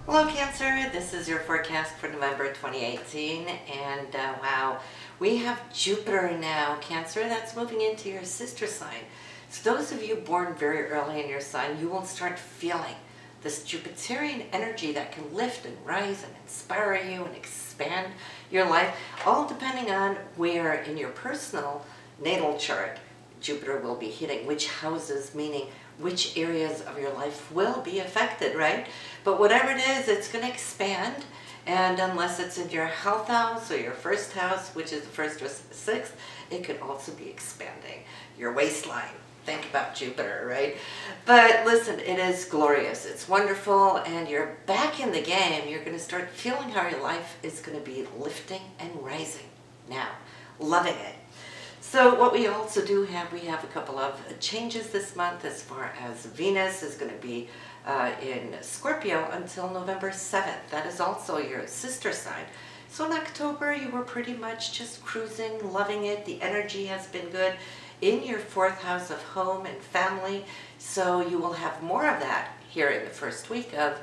Hello Cancer, this is your forecast for November 2018 and wow, we have Jupiter now, Cancer, that's moving into your sister sign. So those of you born very early in your sign, you will start feeling this Jupiterian energy that can lift and rise and inspire you and expand your life, all depending on where in your personal natal chart Jupiter will be hitting, which houses, meaning which areas of your life will be affected, right? But whatever it is, it's going to expand, and unless it's in your health house or your first house, which is the first or sixth, it could also be expanding your waistline. Think about Jupiter, right? But listen, it is glorious. It's wonderful, and you're back in the game. You're going to start feeling how your life is going to be lifting and rising now. Loving it. So what we also do have, we have a couple of changes this month as far as Venus is going to be in Scorpio until November 7th. That is also your sister sign. So in October, you were pretty much just cruising, loving it. The energy has been good in your fourth house of home and family. So you will have more of that here in the first week of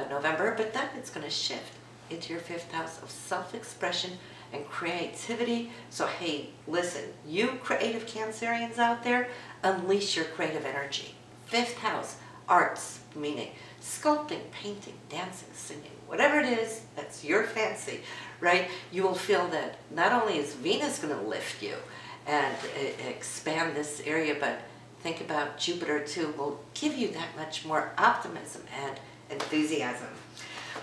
November, but then it's going to shift into your fifth house of self-expression and creativity. So hey, listen, you creative Cancerians out there, unleash your creative energy. Fifth house, arts, meaning sculpting, painting, dancing, singing, whatever it is that's your fancy, right? You will feel that not only is Venus going to lift you and expand this area, but think about Jupiter too, will give you that much more optimism and enthusiasm.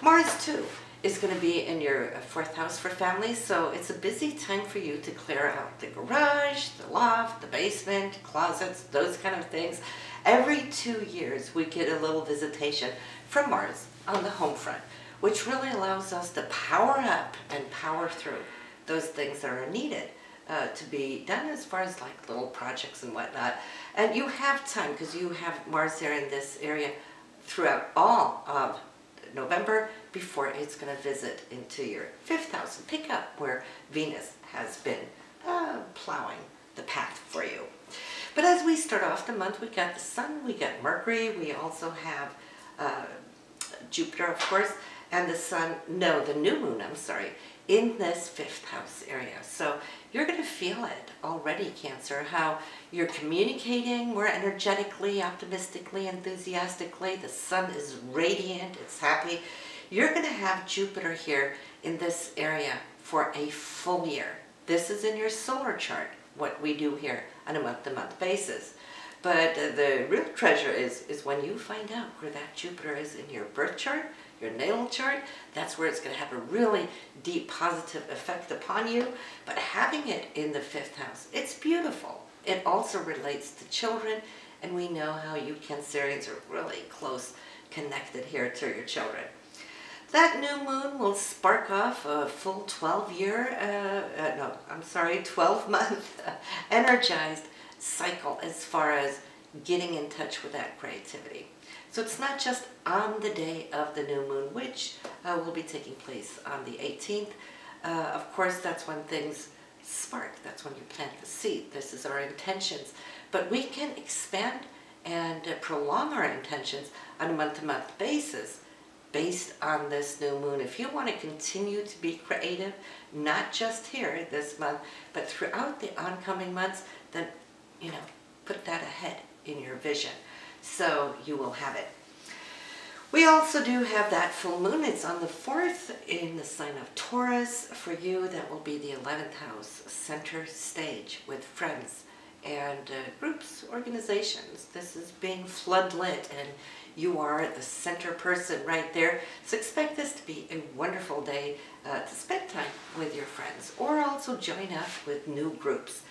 Mars too is going to be in your fourth house for family, so it's a busy time for you to clear out the garage, the loft, the basement, closets, those kind of things. Every 2 years we get a little visitation from Mars on the home front, which really allows us to power up and power through those things that are needed to be done as far as like little projects and whatnot. And you have time because you have Mars there in this area throughout all of November before it's going to visit into your fifth house and pick up where Venus has been plowing the path for you. But as we start off the month, we got the Sun, we got Mercury, we also have Jupiter, of course, and the new moon, I'm sorry, in this fifth house area. So you're going to feel it already, Cancer, how you're communicating more energetically, optimistically, enthusiastically. The Sun is radiant, it's happy. You're going to have Jupiter here in this area for a full year. This is in your solar chart, what we do here on a month-to-month basis. But the real treasure is when you find out where that Jupiter is in your birth chart, your natal chart. That's where it's going to have a really deep positive effect upon you. But having it in the fifth house, it's beautiful. It also relates to children, and we know how you Cancerians are really close connected here to your children. That new moon will spark off a full 12-month energized cycle as far as getting in touch with that creativity. So it's not just on the day of the new moon, which will be taking place on the 18th. Of course, that's when things spark. That's when you plant the seed. This is our intentions. But we can expand and prolong our intentions on a month-to-month basis based on this new moon. If you want to continue to be creative, not just here this month, but throughout the oncoming months, then, you know, put that ahead in your vision. So you will have it. We also do have that full moon. It's on the 4th in the sign of Taurus. For you, that will be the 11th house, center stage with friends and groups, organizations. This is being floodlit, and you are the center person right there. So expect this to be a wonderful day to spend time with your friends, or also join up with new groups.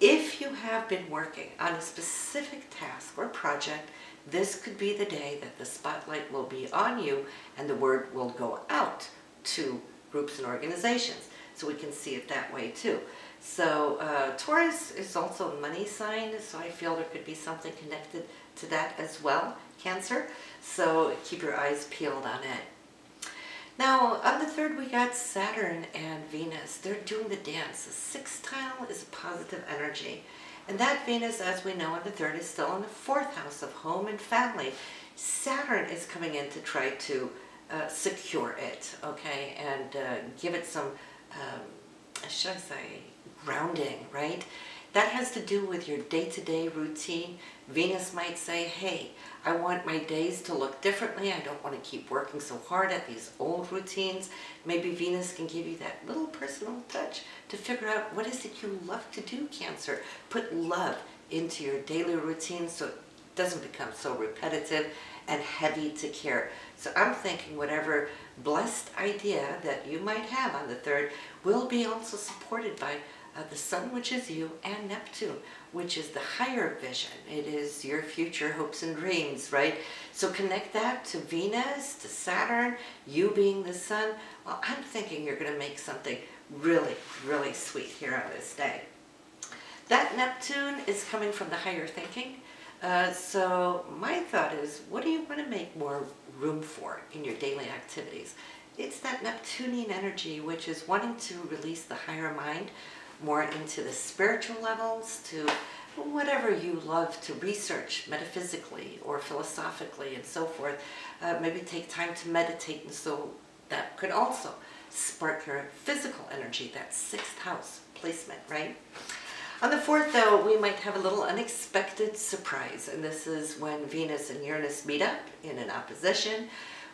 If you have been working on a specific task or project, this could be the day that the spotlight will be on you and the word will go out to groups and organizations. So we can see it that way too. So Taurus is also a money sign, so I feel there could be something connected to that as well, Cancer. So keep your eyes peeled on it. Now, on the 3rd, we got Saturn and Venus. They're doing the dance. The sextile is positive energy. And that Venus, as we know, on the 3rd, is still in the 4th house of home and family. Saturn is coming in to try to secure it, okay, and give it some, should I say, grounding, right? That has to do with your day-to-day routine. Venus might say, hey, I want my days to look differently. I don't want to keep working so hard at these old routines. Maybe Venus can give you that little personal touch to figure out what is it you love to do, Cancer. Put love into your daily routine so it doesn't become so repetitive and heavy to care. So I'm thinking whatever blessed idea that you might have on the 3rd will be also supported by the Sun, which is you, and Neptune, which is the higher vision. It is your future hopes and dreams, right? So connect that to Venus, to Saturn, you being the Sun. Well, I'm thinking you're going to make something really, really sweet here on this day. That Neptune is coming from the higher thinking. So my thought is, what do you want to make more room for in your daily activities? It's that Neptunian energy, which is wanting to release the higher mind more into the spiritual levels, to whatever you love to research metaphysically or philosophically and so forth. Maybe take time to meditate, and so that could also spark your physical energy, that 6th house placement, right? On the 4th, though, we might have a little unexpected surprise, and this is when Venus and Uranus meet up in an opposition.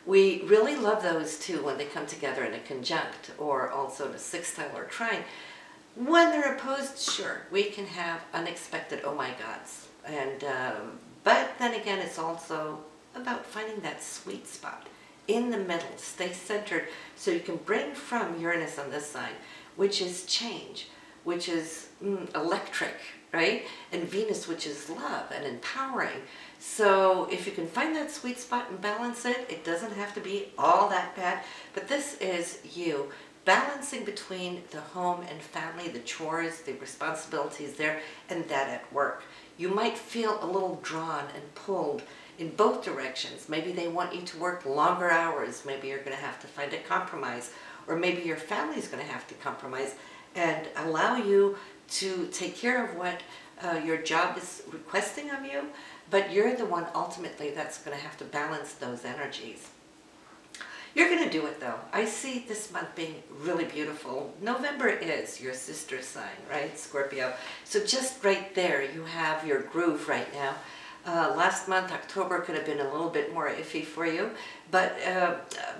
We really love those two when they come together in a conjunct, or also in a sextile or trine. When they're opposed, sure, we can have unexpected oh my gods. But then again, it's also about finding that sweet spot in the middle. Stay centered so you can bring from Uranus on this side, which is change, which is electric, right? And Venus, which is love and empowering. So if you can find that sweet spot and balance it, it doesn't have to be all that bad. But this is you balancing between the home and family, the chores, the responsibilities there, and that at work. You might feel a little drawn and pulled in both directions. Maybe they want you to work longer hours. Maybe you're going to have to find a compromise. Or maybe your family's going to have to compromise and allow you to take care of what your job is requesting of you, but you're the one ultimately that's going to have to balance those energies. You're going to do it though. I see this month being really beautiful. November is your sister sign, right, Scorpio? So just right there, you have your groove right now. Last month, October, could have been a little bit more iffy for you, but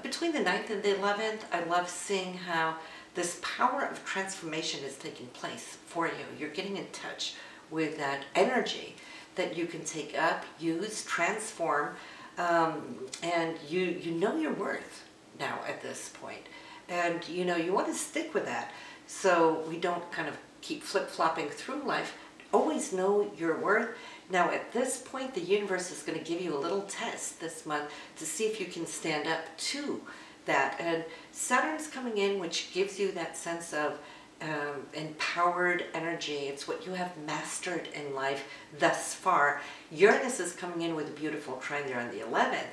between the 9th and the 11th, I love seeing how this power of transformation is taking place for you. You're getting in touch with that energy that you can take up, use, transform, and you know your worth now at this point. And you know, you want to stick with that so we don't kind of keep flip-flopping through life. Always know your worth. Now at this point, the universe is going to give you a little test this month to see if you can stand up to that. And Saturn's coming in, which gives you that sense of empowered energy. It's what you have mastered in life thus far. Uranus is coming in with a beautiful trine there on the 11th.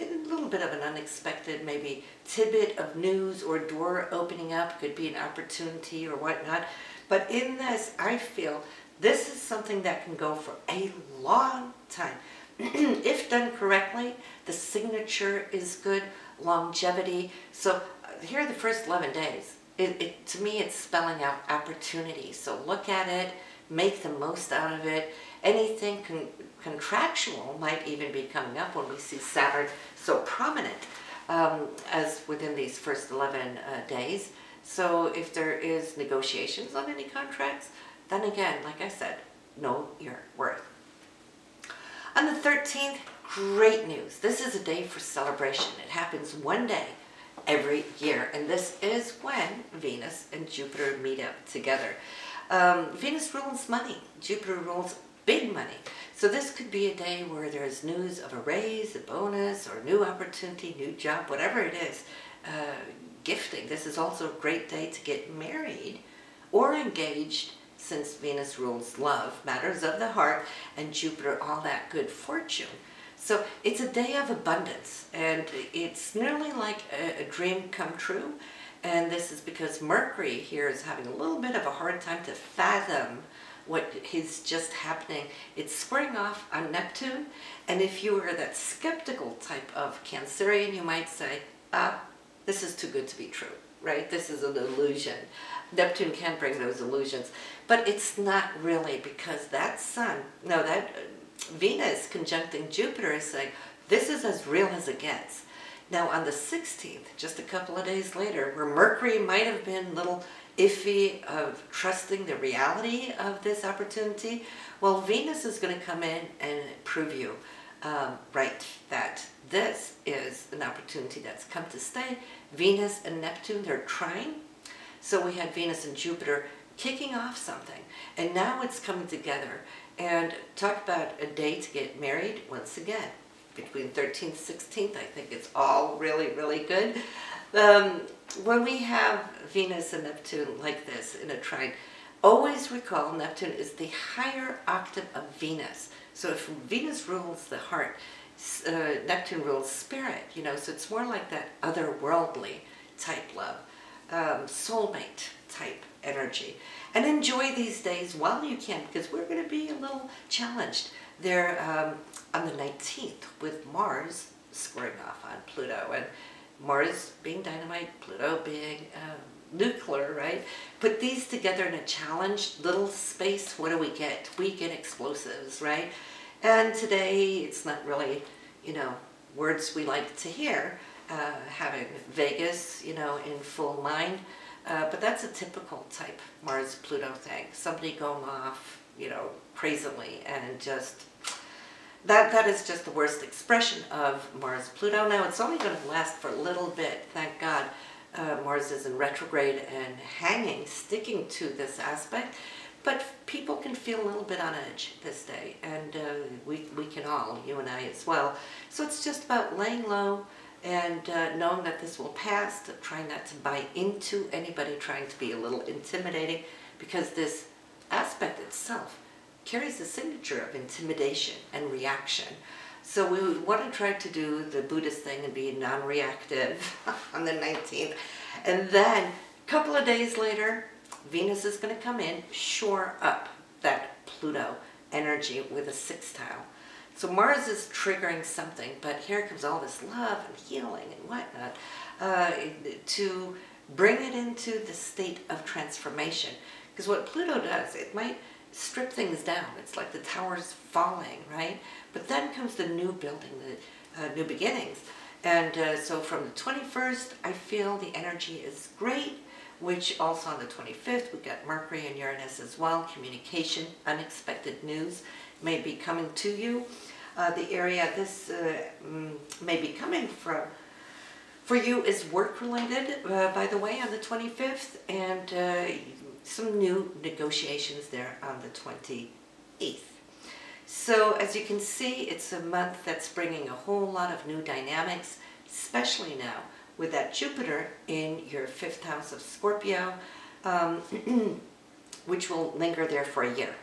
A little bit of an unexpected, maybe tidbit of news or door opening up. Could be an opportunity or whatnot. But in this, I feel this is something that can go for a long time. If done correctly, the signature is good, longevity. So here are the first 11 days. To me, it's spelling out opportunity. So look at it, make the most out of it. Anything contractual might even be coming up when we see Saturn so prominent as within these first 11 days. So if there is negotiations on any contracts, then again, like I said, know your worth. On the 13th, great news. This is a day for celebration. It happens one day every year, and this is when Venus and Jupiter meet up together. Venus rules money. Jupiter rules big money. So this could be a day where there's news of a raise, a bonus, or new opportunity, new job, whatever it is. Gifting. This is also a great day to get married or engaged, since Venus rules love, matters of the heart, and Jupiter, all that good fortune. So it's a day of abundance, and it's nearly like a dream come true. And this is because Mercury here is having a little bit of a hard time to fathom what is just happening. It's squaring off on Neptune, and if you were that skeptical type of Cancerian, you might say, this is too good to be true, right? This is an illusion. Neptune can bring those illusions, but it's not really, because that Venus conjuncting Jupiter is saying, this is as real as it gets. Now on the 16th, just a couple of days later, where Mercury might have been a little iffy of trusting the reality of this opportunity, well, Venus is going to come in and prove you right, that this is an opportunity that's come to stay. Venus and Neptune, they're trine. So we had Venus and Jupiter kicking off something, and now it's coming together. And talk about a day to get married once again. Between 13th, 16th, I think it's all really, really good. When we have Venus and Neptune like this in a trine, always recall Neptune is the higher octave of Venus. So if Venus rules the heart, Neptune rules spirit, you know, so it's more like that otherworldly type love, soulmate type energy. And enjoy these days while you can, because we're going to be a little challenged. They're on the 19th with Mars squaring off on Pluto, and Mars being dynamite, Pluto being nuclear, right? Put these together in a challenged little space, what do we get? We get explosives, right? And today, it's not really, you know, words we like to hear, having Vegas, you know, in full mind, but that's a typical type Mars-Pluto thing. Somebody going off, you know, crazily, and just, that is just the worst expression of Mars-Pluto. Now, it's only going to last for a little bit, thank God. Mars is in retrograde and hanging, sticking to this aspect, but people can feel a little bit on edge this day, and we can all, you and I as well. So it's just about laying low and knowing that this will pass, trying not to buy into anybody trying to be a little intimidating, because this aspect itself carries the signature of intimidation and reaction. So we want to try to do the Buddhist thing and be non-reactive on the 19th. And then a couple of days later, Venus is going to come in, shore up that Pluto energy with a sextile. So Mars is triggering something, but here comes all this love and healing and whatnot to bring it into the state of transformation. Because what Pluto does, it might strip things down. It's like the tower's falling, right? But then comes the new building, the new beginnings. And so from the 21st, I feel the energy is great, which also on the 25th, we've got Mercury and Uranus as well. Communication, unexpected news may be coming to you. The area this may be coming from for you is work-related, by the way, on the 25th, and some new negotiations there on the 28th. So as you can see, it's a month that's bringing a whole lot of new dynamics, especially now with that Jupiter in your 5th house of Scorpio, which will linger there for a year.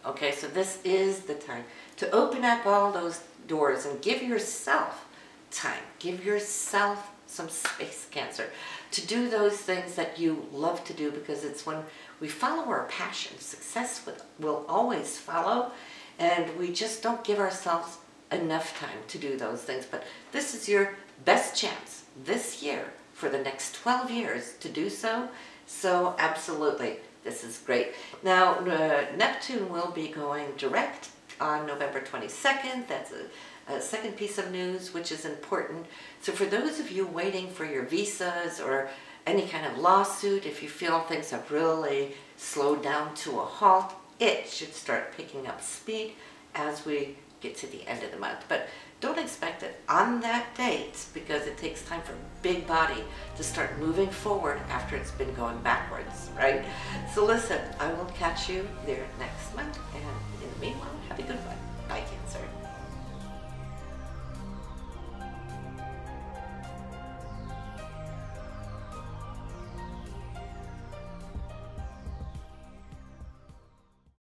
Okay, so this is the time to open up all those doors and give yourself time. Give yourself some space, Cancer, to do those things that you love to do, because it's when we follow our passion, success will always follow, and we just don't give ourselves enough time to do those things. But this is your best chance this year for the next 12 years to do so. So absolutely, this is great. Now, Neptune will be going direct on November 22nd. That's a second piece of news, which is important. So for those of you waiting for your visas or any kind of lawsuit, if you feel things have really slowed down to a halt, it should start picking up speed as we get to the end of the month. But don't expect it on that date, because it takes time for big body to start moving forward after it's been going backwards, right? So listen, I will catch you there next month, and in the meanwhile,